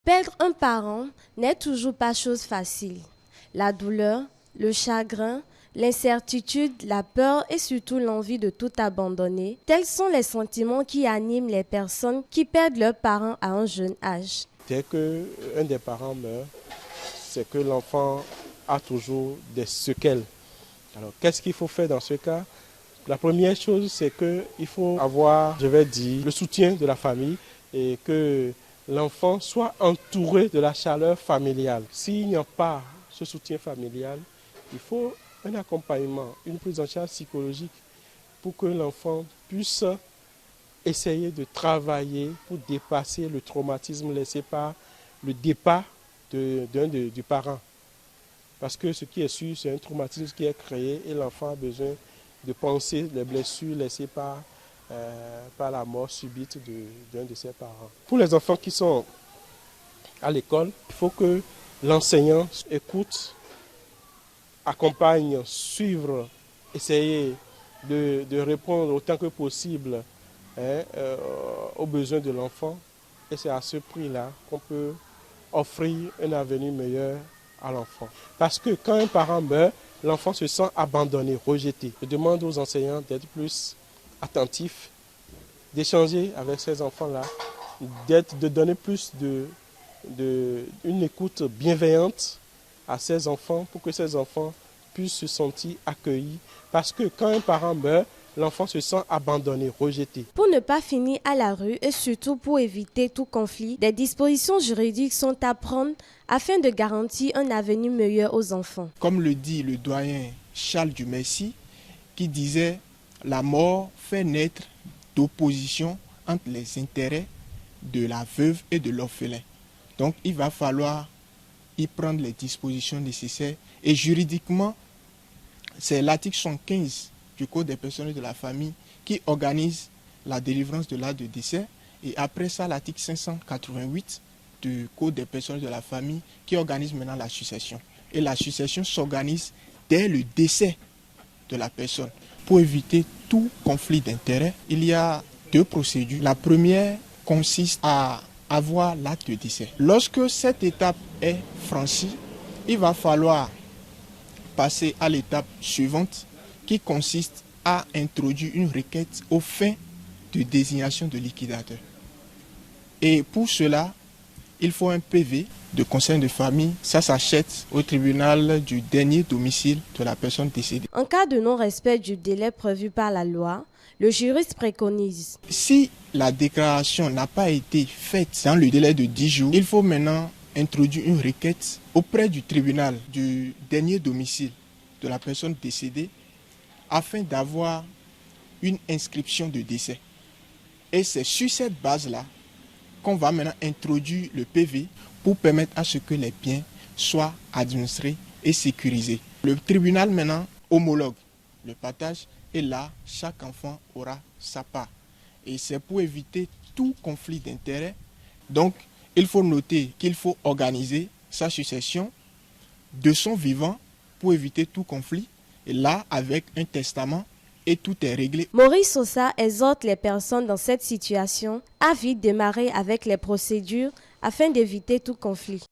Perdre un parent n'est toujours pas chose facile. La douleur, le chagrin, l'incertitude, la peur et surtout l'envie de tout abandonner, tels sont les sentiments qui animent les personnes qui perdent leurs parents à un jeune âge. Dès qu'un des parents meurt, c'est que l'enfant a toujours des séquelles. Alors, qu'est-ce qu'il faut faire dans ce cas? La première chose, c'est qu'il faut avoir, le soutien de la famille et que l'enfant soit entouré de la chaleur familiale. S'il n'y a pas ce soutien familial, il faut un accompagnement, une prise en charge psychologique pour que l'enfant puisse essayer de travailler pour dépasser le traumatisme laissé par le départ du parent. Parce que ce qui est sûr, c'est un traumatisme qui est créé et l'enfant a besoin de penser les blessures laissées par la mort subite d'un de ses parents. Pour les enfants qui sont à l'école, il faut que l'enseignant écoute, accompagne, suivre, essayer de répondre autant que possible aux besoins de l'enfant. Et c'est à ce prix-là qu'on peut offrir un avenir meilleur à l'enfant. Parce que quand un parent meurt, l'enfant se sent abandonné, rejeté. Je demande aux enseignants d'être plus attentifs, d'échanger avec ces enfants-là, de donner plus une écoute bienveillante à ces enfants pour que ces enfants puissent se sentir accueillis. Parce que quand un parent meurt, l'enfant se sent abandonné, rejeté. Pour ne pas finir à la rue et surtout pour éviter tout conflit, des dispositions juridiques sont à prendre afin de garantir un avenir meilleur aux enfants. Comme le dit le doyen Charles Dumercy, qui disait « La mort fait naître d'opposition entre les intérêts de la veuve et de l'orphelin ». Donc il va falloir y prendre les dispositions nécessaires. Et juridiquement, c'est l'article 115 du Code des personnes et de la famille qui organise la délivrance de l'acte de décès. Et après ça, l'article 588 du Code des personnes et de la famille qui organise maintenant la succession. Et la succession s'organise dès le décès de la personne. Pour éviter tout conflit d'intérêts, il y a deux procédures. La première consiste à avoir l'acte de décès. Lorsque cette étape est franchie, il va falloir passer à l'étape suivante qui consiste à introduire une requête aux fins de désignation de liquidateur. Et pour cela, il faut un PV de conseil de famille. Ça s'achète au tribunal du dernier domicile de la personne décédée. En cas de non-respect du délai prévu par la loi, le juriste préconise: si la déclaration n'a pas été faite dans le délai de 10 jours, il faut maintenant introduire une requête auprès du tribunal du dernier domicile de la personne décédée afin d'avoir une inscription de décès. Et c'est sur cette base-là qu'on va maintenant introduire le PV pour permettre à ce que les biens soient administrés et sécurisés. Le tribunal maintenant homologue le partage et là, chaque enfant aura sa part. Et c'est pour éviter tout conflit d'intérêts. Donc, il faut noter qu'il faut organiser sa succession de son vivant pour éviter tout conflit. Et là, avec un testament, et tout est réglé. Maurice Sosa exhorte les personnes dans cette situation à vite démarrer avec les procédures afin d'éviter tout conflit.